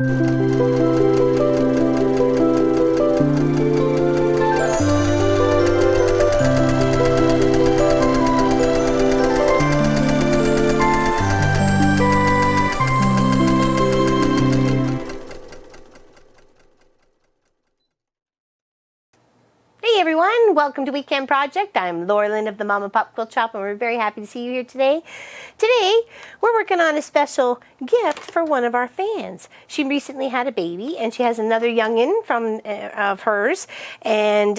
Hey everyone, welcome to Weekend Project. I'm Laura Lynn of the Mama Pop Quilt Shop, and we're very happy to see you here today. Today, we're working on a special gift for one of our fans. She recently had a baby, and she has another youngin' of hers, and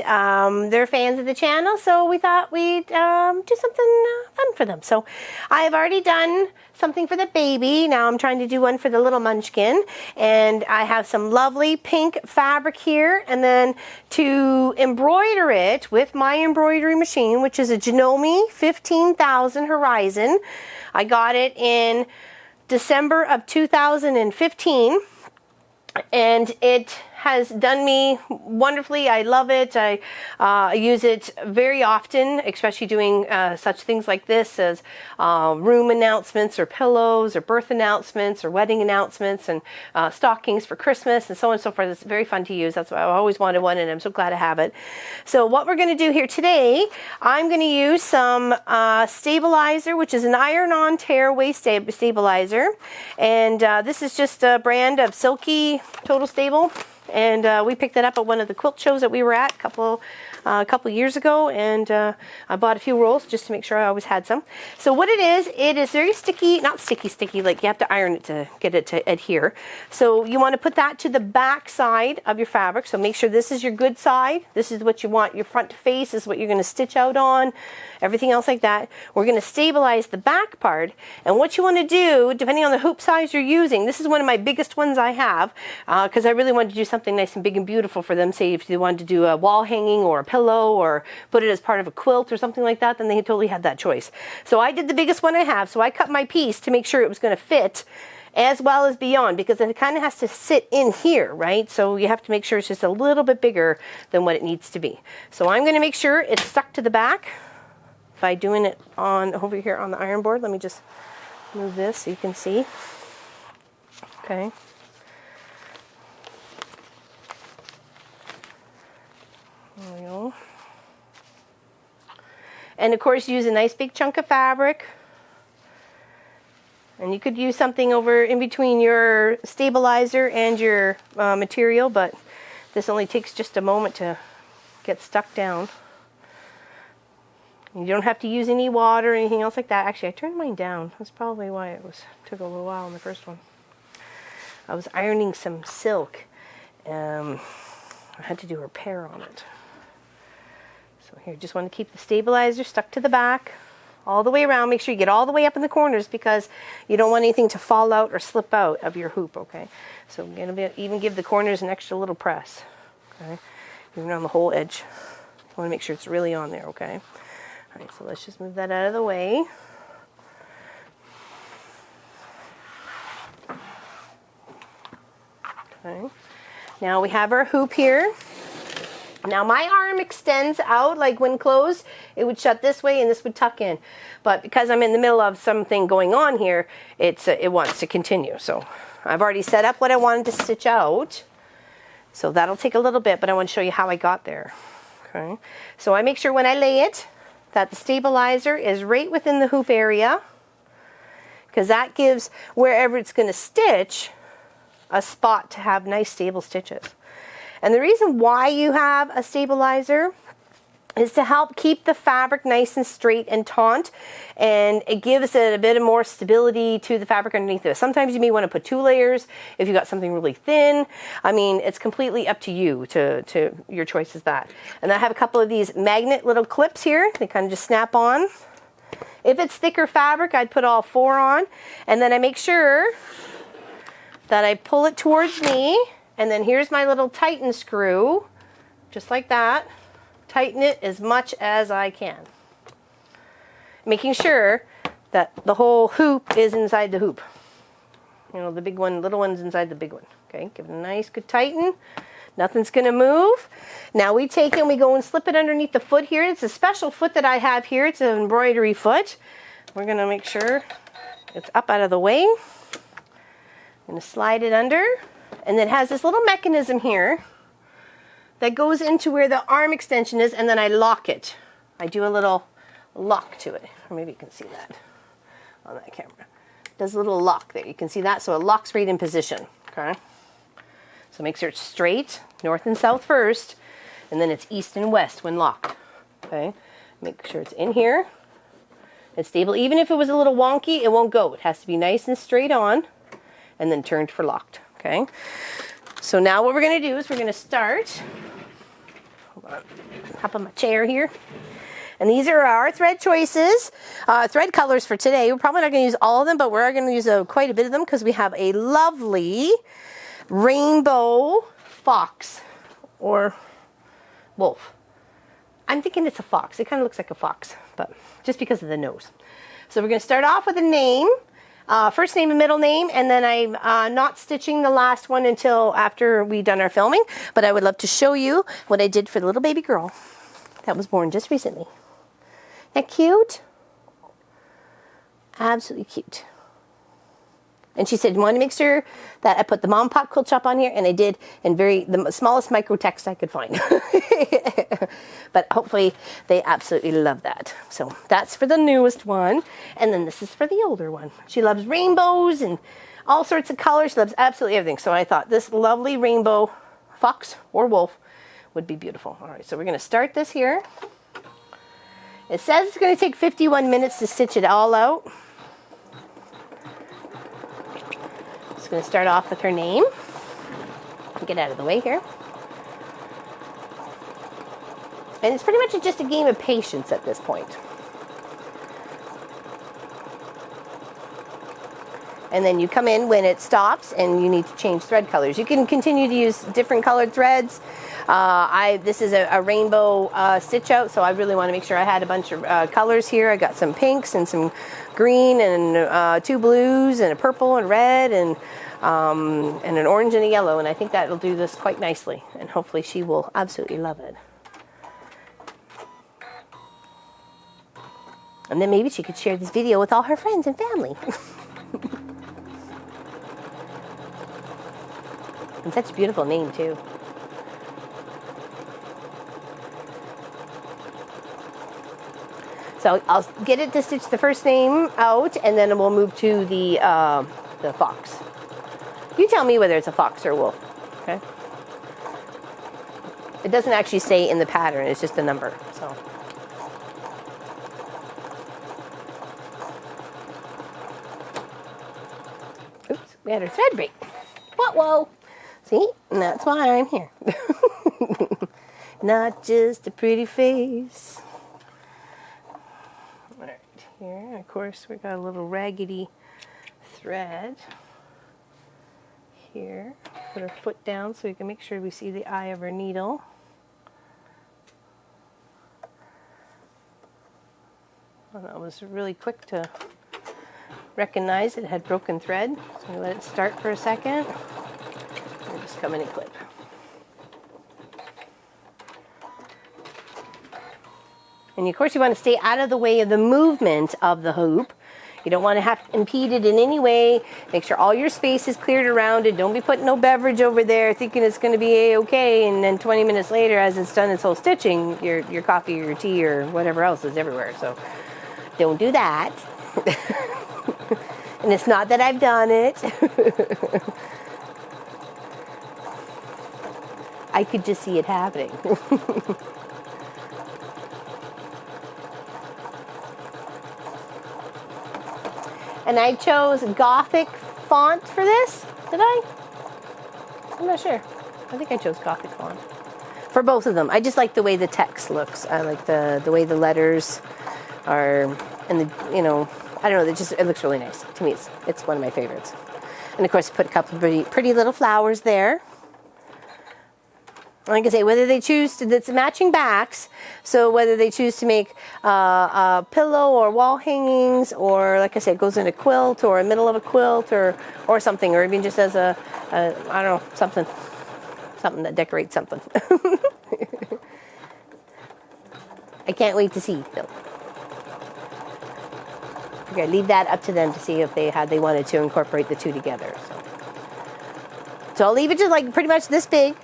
they're fans of the channel, so we thought we'd do something fun for them. So I have already done something for the baby. Now I'm trying to do one for the little munchkin, and I have some lovely pink fabric here, and then to embroider it with my embroidery machine, which is a Janome 15,000 Horizon. I got it in December of 2015, and it has done me wonderfully. I love it. I use it very often, especially doing such things like this as room announcements or pillows or birth announcements or wedding announcements and stockings for Christmas and so on and so forth. It's very fun to use. That's why I always wanted one, and I'm so glad to have it. So what we're going to do here today, I'm going to use some stabilizer, which is an iron-on tear waist stabilizer, and this is just a brand of Silky Total Stable. And we picked it up at one of the quilt shows that we were at a couple years ago, and I bought a few rolls just to make sure I always had some. So what it is very sticky, not sticky, like you have to iron it to get it to adhere. So you want to put that to the back side of your fabric. So make sure this is your good side. This is what you want your front to face. This is what you're going to stitch out on. Everything else like that. We're going to stabilize the back part. And what you want to do, depending on the hoop size you're using, this is one of my biggest ones I have, because I really wanted to do something nice and big and beautiful for them. Say if you wanted to do a wall hanging or a pillow or put it as part of a quilt or something like that, then they totally had that choice. So I did the biggest one I have. So I cut my piece to make sure it was going to fit as well as beyond, because it kind of has to sit in here, right? So you have to make sure it's just a little bit bigger than what it needs to be. So I'm going to make sure it's stuck to the back by doing it on over here on the iron board. Let me just move this so you can see. Okay. There we go. And of course, use a nice big chunk of fabric. And you could use something over in between your stabilizer and your material, but this only takes just a moment to get stuck down. You don't have to use any water or anything else like that. Actually, I turned mine down. That's probably why it took a little while in the first one. I was ironing some silk. I had to do a repair on it. So here, just want to keep the stabilizer stuck to the back all the way around. Make sure you get all the way up in the corners, because you don't want anything to fall out or slip out of your hoop, okay? So I'm going to even give the corners an extra little press, okay? Even on the whole edge. You want to make sure it's really on there, okay? All right, so let's just move that out of the way. Okay. Now we have our hoop here. Now my arm extends out, like when closed, it would shut this way and this would tuck in. But because I'm in the middle of something going on here, it wants to continue. So I've already set up what I wanted to stitch out. So that'll take a little bit, but I want to show you how I got there. Okay. So I make sure when I lay it that the stabilizer is right within the hoop area, because that gives wherever it's going to stitch a spot to have nice stable stitches. And the reason why you have a stabilizer is to help keep the fabric nice and straight and taut, and it gives it a bit of more stability to the fabric underneath it. Sometimes you may want to put 2 layers if you got something really thin. I mean, it's completely up to you, to your choice is that. And I have a couple of these magnet little clips here. They kind of just snap on. If it's thicker fabric, I'd put all 4 on, and then I make sure that I pull it towards me, and then here's my little tighten screw, just like that. Tighten it as much as I can, making sure that the whole hoop is inside the hoop. You know, the big one, little one's inside the big one. Okay, give it a nice good tighten. Nothing's going to move. Now we take it and we go and slip it underneath the foot here. It's a special foot that I have here. It's an embroidery foot. We're going to make sure it's up out of the way. I'm going to slide it under. And it has this little mechanism here that goes into where the arm extension is, and then I lock it. I do a little lock to it. Or maybe you can see that on that camera. It does a little lock there. You can see that, so it locks right in position. Okay. So make sure it's straight, north and south first, and then it's east and west when locked. Okay. Make sure it's in here. It's stable. Even if it was a little wonky, it won't go. It has to be nice and straight on, and then turned for locked. Okay. So now what we're going to do is we're going to start. Hold on. Top of my chair here. And these are our thread choices, thread colors for today. We're probably not going to use all of them, but we're going to use quite a bit of them because we have a lovely rainbow fox or wolf. I'm thinking it's a fox. It kind of looks like a fox, but just because of the nose. So we're going to start off with a name, first name and middle name, and then I'm not stitching the last one until after we've done our filming, but I would love to show you what I did for the little baby girl that was born just recently. Isn't that cute? Absolutely cute. And she said, you want to make sure that I put the Mom Pop Quilt Shop on here, and I did in the smallest micro text I could find. But hopefully they absolutely love that. So that's for the newest one. And then this is for the older one. She loves rainbows and all sorts of colors. She loves absolutely everything. So I thought this lovely rainbow fox or wolf would be beautiful. All right, so we're going to start this here. It says it's going to take 51 minutes to stitch it all out. Just going to start off with her name. Get out of the way here. And it's pretty much just a game of patience at this point. And then you come in when it stops and you need to change thread colors. You can continue to use different colored threads. This is a rainbow stitch out, so I really want to make sure I had a bunch of colors here. I got some pinks and some green and 2 blues and a purple and red and an orange and a yellow, and I think that'll do this quite nicely, and hopefully she will absolutely love it. And then maybe she could share this video with all her friends and family. And such a beautiful name too. So I'll get it to stitch the first name out, and then we'll move to the fox. You tell me whether it's a fox or a wolf, okay? It doesn't actually say in the pattern, it's just a number, so. Oops, we had our thread break. Whoa. See, and that's why I'm here. Not just a pretty face. All right, here, of course, we got a little raggedy thread here. Put her foot down so we can make sure we see the eye of her needle. Well, that was really quick to recognize it had broken thread. So let it start for a second. We'll just come in and clip. And of course you want to stay out of the way of the movement of the hoop. You don't want to have impeded in any way. Make sure all your space is cleared around it. Don't be putting no beverage over there thinking it's going to be a-okay, and then 20 minutes later, as it's done its whole stitching, your coffee or your tea or whatever else is everywhere. So don't do that. And it's not that I've done it. I could just see it happening. And I chose Gothic font for this. Did I? I'm not sure. I think I chose Gothic font for both of them. I just like the way the text looks. I like the way the letters are, and the, you know, I don't know. It looks really nice to me. It's one of my favorites. And of course, I put a couple of pretty little flowers there. Like I say, whether they choose to, it's matching backs, so whether they choose to make a pillow or wall hangings, or like I said, it goes in a quilt or a middle of a quilt or something, or even just as a I don't know, something that decorates something. I can't wait to see, though. Okay, leave that up to them to see if they wanted to incorporate the two together. So I'll leave it just like pretty much this big,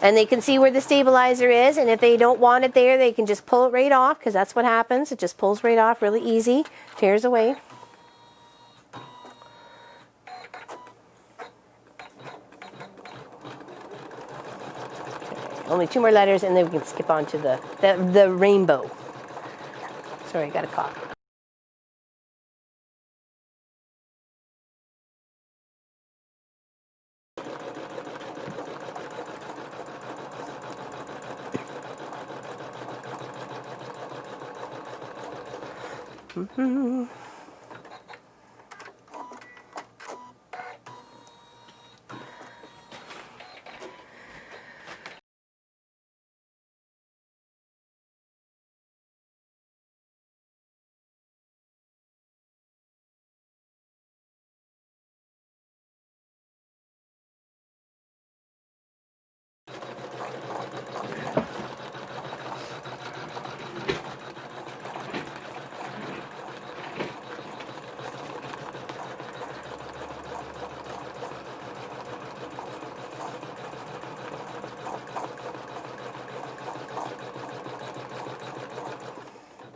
and they can see where the stabilizer is, and if they don't want it there, they can just pull it right off, because that's what happens. It just pulls right off really easy, tears away. Only 2 more letters, and then we can skip on to the rainbow. Sorry, I got a cough.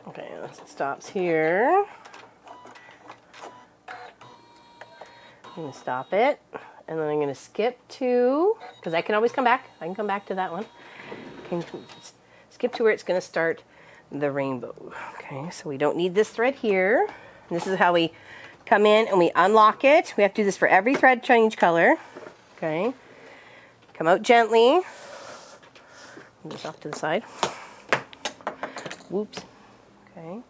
Okay, once it stops here, I'm going to stop it, and then I'm going to skip to, because I can always come back. I can come back to that one. Can skip to where it's going to start the rainbow. Okay, so we don't need this thread here. And this is how we come in and we unlock it. We have to do this for every thread change color. Okay, come out gently. Move this off to the side. Whoops. Okay,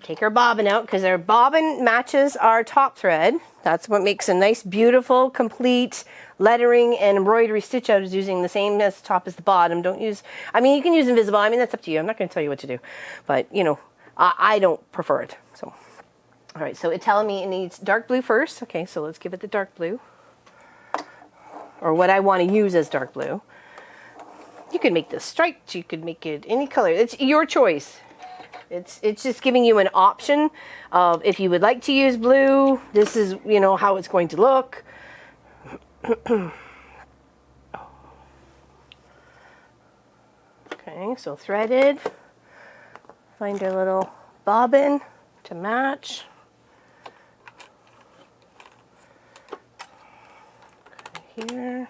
take our bobbin out, because our bobbin matches our top thread. That's what makes a nice, beautiful, complete lettering and embroidery stitch out, is using the same as the top as the bottom. Don't use, I mean, you can use invisible. I mean, that's up to you. I'm not going to tell you what to do, but you know, I don't prefer it. So, all right, so it's telling me it needs dark blue first. Okay, so let's give it the dark blue, or what I want to use as dark blue. You could make this striped. You could make it any color. It's your choice. It's just giving you an option of, if you would like to use blue, this is, you know, how it's going to look. Okay, so threaded. Find our little bobbin to match. Okay, here.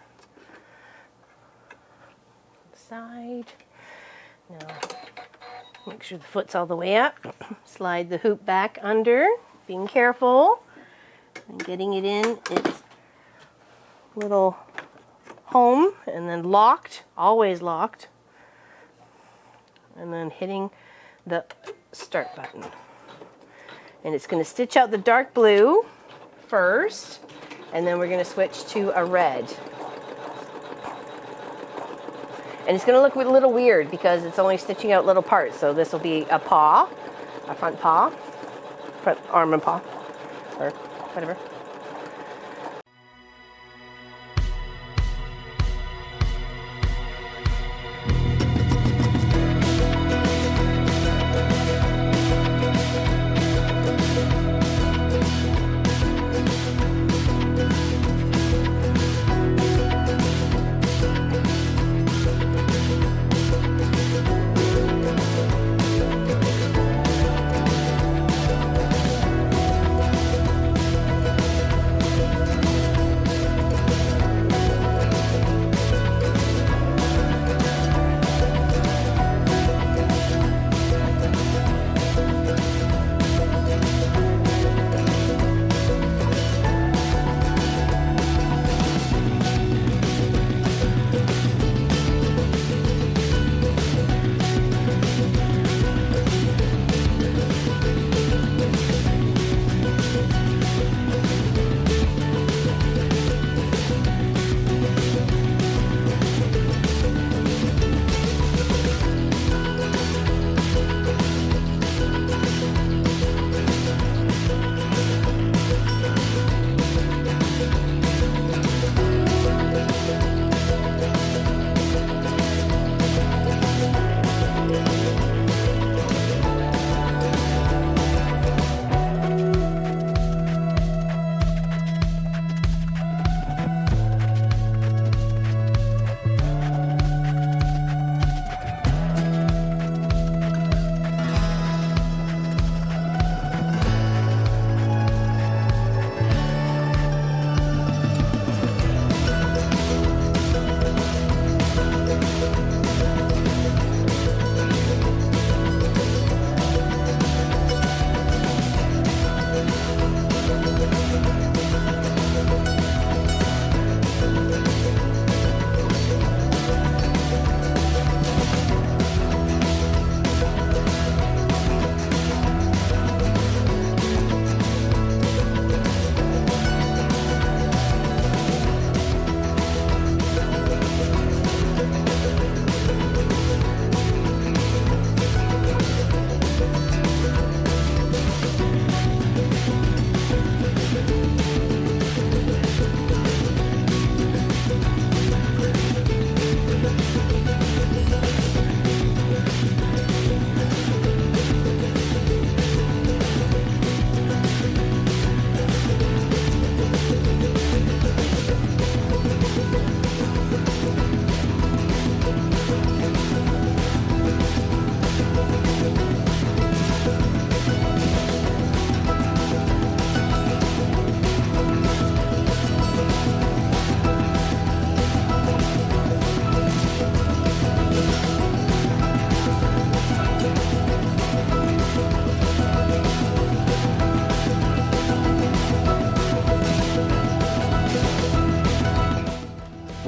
Side. Now, make sure the foot's all the way up. Slide the hoop back under, being careful, and getting it in its little home, and then locked, always locked, and then hitting the start button. And it's going to stitch out the dark blue first, and then we're going to switch to a red. And it's going to look a little weird because it's only stitching out little parts. So this will be a paw, a front paw, front arm and paw, or whatever.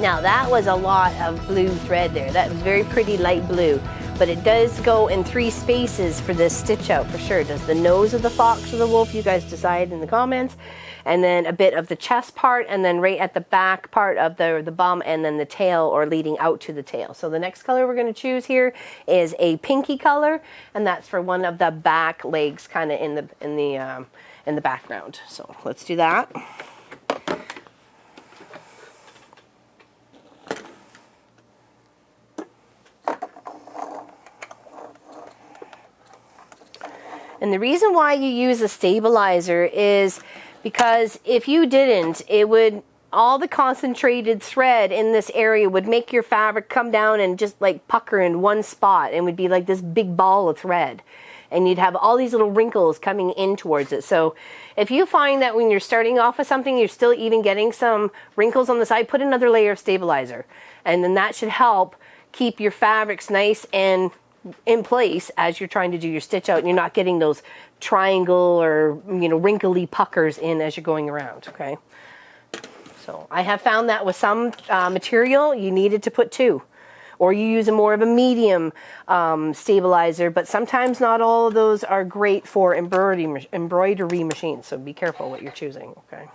Now that was a lot of blue thread there. That was very pretty light blue, but it does go in 3 spaces for this stitch out for sure. It does the nose of the fox or the wolf, you guys decide in the comments, and then a bit of the chest part, and then right at the back part of the bum, and then the tail or leading out to the tail. So the next color we're going to choose here is a pinky color, and that's for one of the back legs kind of in the background. So let's do that. And the reason why you use a stabilizer is because if you didn't, all the concentrated thread in this area would make your fabric come down and just like pucker in one spot, and would be like this big ball of thread. And you'd have all these little wrinkles coming in towards it. So if you find that when you're starting off with something, you're still even getting some wrinkles on the side, put another layer of stabilizer. And then that should help keep your fabrics nice and in place as you're trying to do your stitch out, and you're not getting those triangle or wrinkly puckers in as you're going around. Okay, so I have found that with some material you needed to put 2, or you use more of a medium stabilizer, but sometimes not all of those are great for embroidery machines, so be careful what you're choosing. Okay.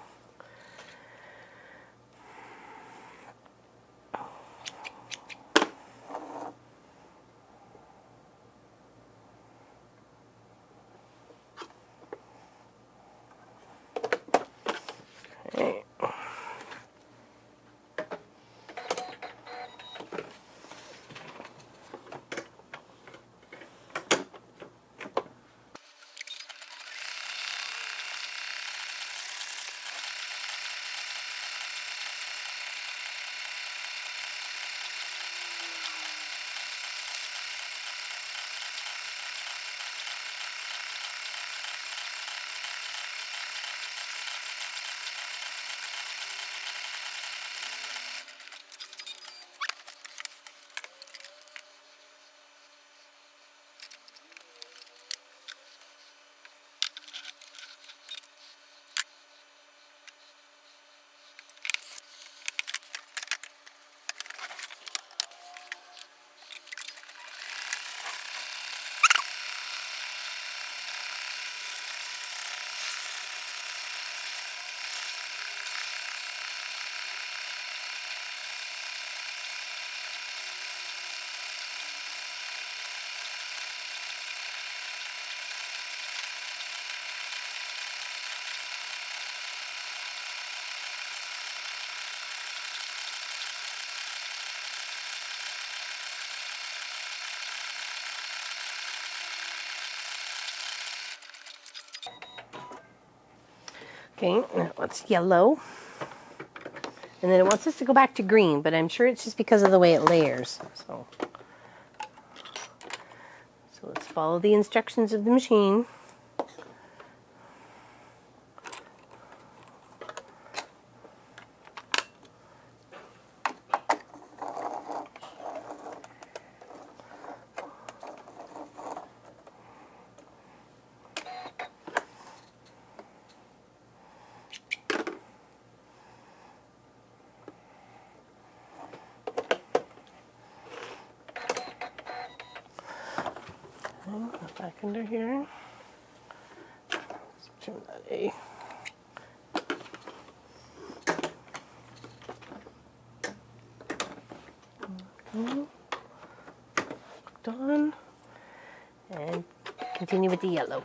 Okay, now it's yellow. And then it wants us to go back to green, but I'm sure it's just because of the way it layers. So let's follow the instructions of the machine. Back under here. Let's trim that A. Done. And continue with the yellow.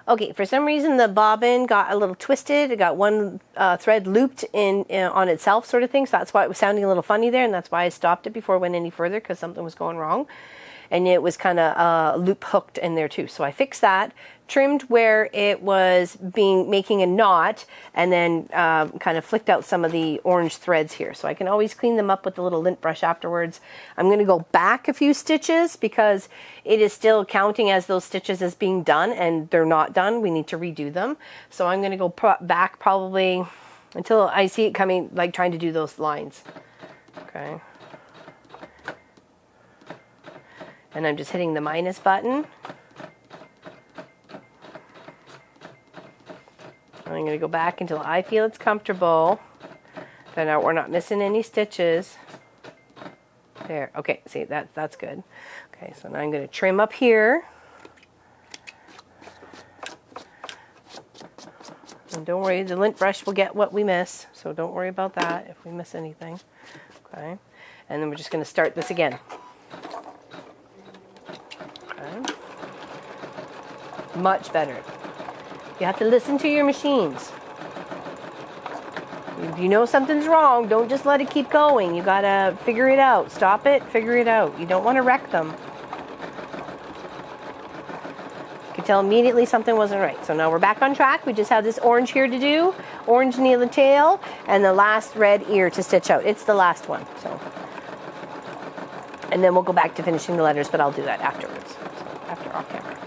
Okay, for some reason the bobbin got a little twisted. It got one thread looped in on itself, sort of thing. So that's why it was sounding a little funny there, and that's why I stopped it before it went any further, because something was going wrong. And it was kind of loop hooked in there too. So I fixed that, trimmed where it was making a knot, and then kind of flicked out some of the orange threads here. So I can always clean them up with the little lint brush afterwards. I'm going to go back a few stitches because it is still counting as those stitches as being done, and they're not done. We need to redo them. So I'm going to go back probably until I see it coming, like trying to do those lines. Okay. And I'm just hitting the minus button. I'm going to go back until I feel it's comfortable. Then we're not missing any stitches. There. Okay, see, that's good. Okay, so now I'm going to trim up here. And don't worry, the lint brush will get what we miss. So don't worry about that if we miss anything. Okay. And then we're just going to start this again. Much better. You have to listen to your machines. If you know something's wrong, don't just let it keep going. You gotta figure it out. Stop it, figure it out. You don't want to wreck them. You can tell immediately something wasn't right. So now we're back on track. We just have this orange here to do, orange near the tail, and the last red ear to stitch out. It's the last one. So, and then we'll go back to finishing the letters, but I'll do that afterwards. So after off camera.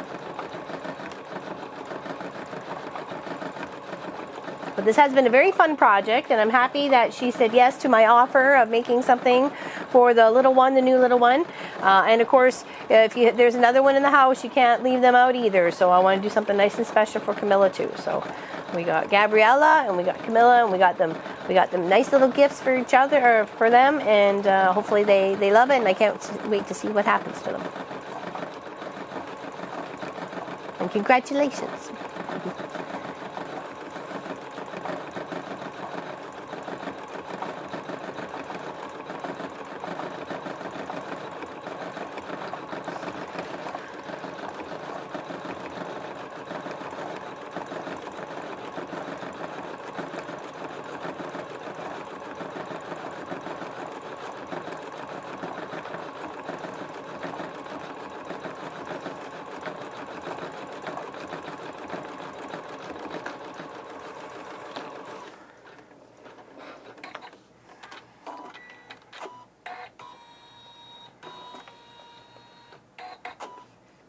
But this has been a very fun project, and I'm happy that she said yes to my offer of making something for the little one, the new little one. And of course, if there's another one in the house, you can't leave them out either. So I want to do something nice and special for Camilla too. So we got Gabriella and we got Camilla, and we got them nice little gifts for each other, or for them, and hopefully they love it. And I can't wait to see what happens to them. And congratulations.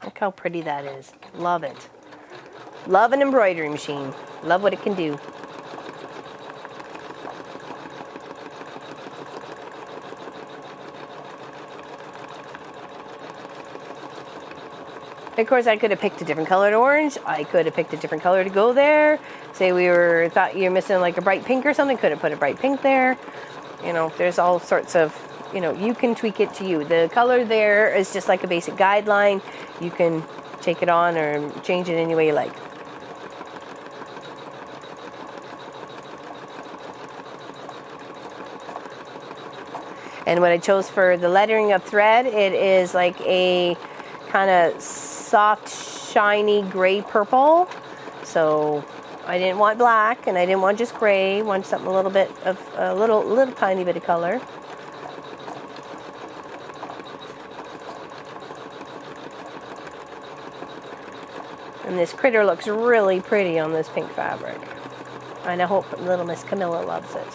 Look how pretty that is. Love it. Love an embroidery machine. Love what it can do. Of course, I could have picked a different colored orange. I could have picked a different color to go there. Say thought you were missing like a bright pink or something. Could have put a bright pink there. You know, there's all sorts of, you know, you can tweak it to you. The color there is just like a basic guideline. You can take it on or change it any way you like. And what I chose for the lettering of thread, it is like a kind of soft, shiny gray purple. So I didn't want black, and I didn't want just gray. I wanted something a little bit of a little tiny bit of color. And this critter looks really pretty on this pink fabric. And I hope little Miss Camilla loves it.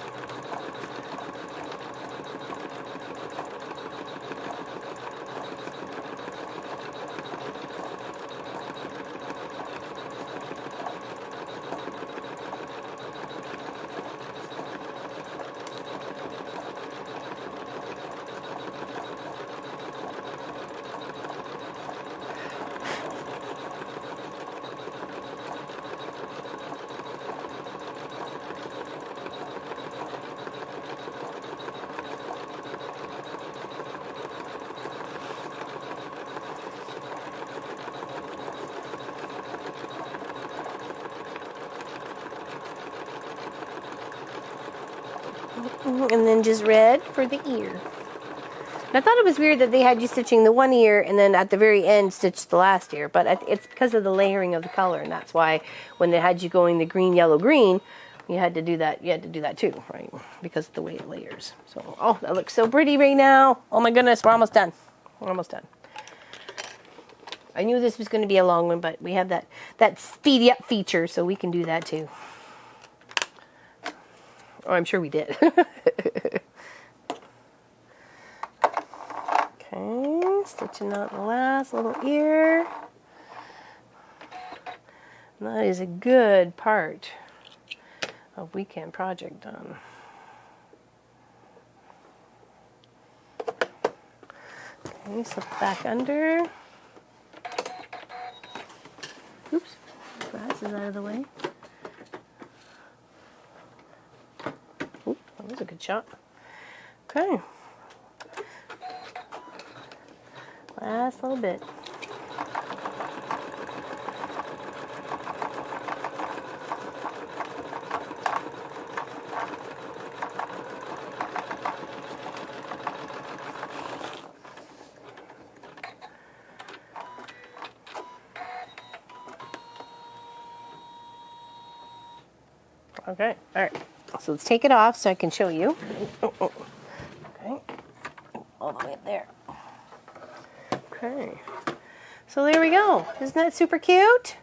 And then just red for the ear. And I thought it was weird that they had you stitching the one ear and then at the very end stitch the last ear, but it's because of the layering of the color, and that's why when they had you going the green, yellow, green, you had to do that. You had to do that too, right? Because of the way it layers. So, oh, that looks so pretty right now. Oh my goodness, we're almost done. We're almost done. I knew this was going to be a long one, but we have that speedy up feature, so we can do that too. Oh, I'm sure we did. Okay, stitching out the last little ear. And that is a good part of weekend project done. Okay, slip back under. Oops, grass is out of the way. Oop, that was a good shot. Okay. Last little bit. Okay, all right. So let's take it off so I can show you. Okay, all the way up there. Okay, so there we go. Isn't that super cute?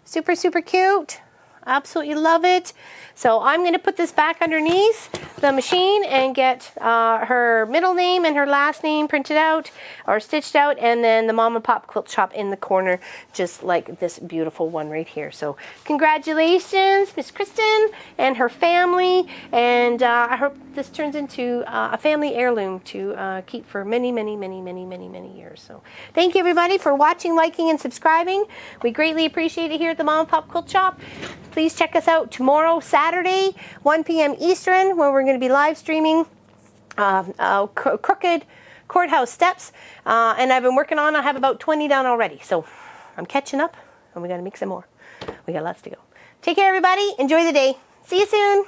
Super, super cute. Absolutely love it. So I'm going to put this back underneath the machine and get her middle name and her last name printed out or stitched out, and then the Mama Pop Quilt Shop in the corner, just like this beautiful one right here. So congratulations, Miss Kristen and her family, and I hope this turns into a family heirloom to keep for many, many, many, many, many, many years. So thank you everybody for watching, liking, and subscribing. We greatly appreciate it here at the Mama Pop Quilt Shop. Please check us out tomorrow, Saturday, 1 p.m. Eastern, where we're going to be live streaming Crooked Courthouse Steps. And I've been working on, I have about 20 done already. So I'm catching up, and we got to make some more. We got lots to go. Take care, everybody. Enjoy the day. See you soon.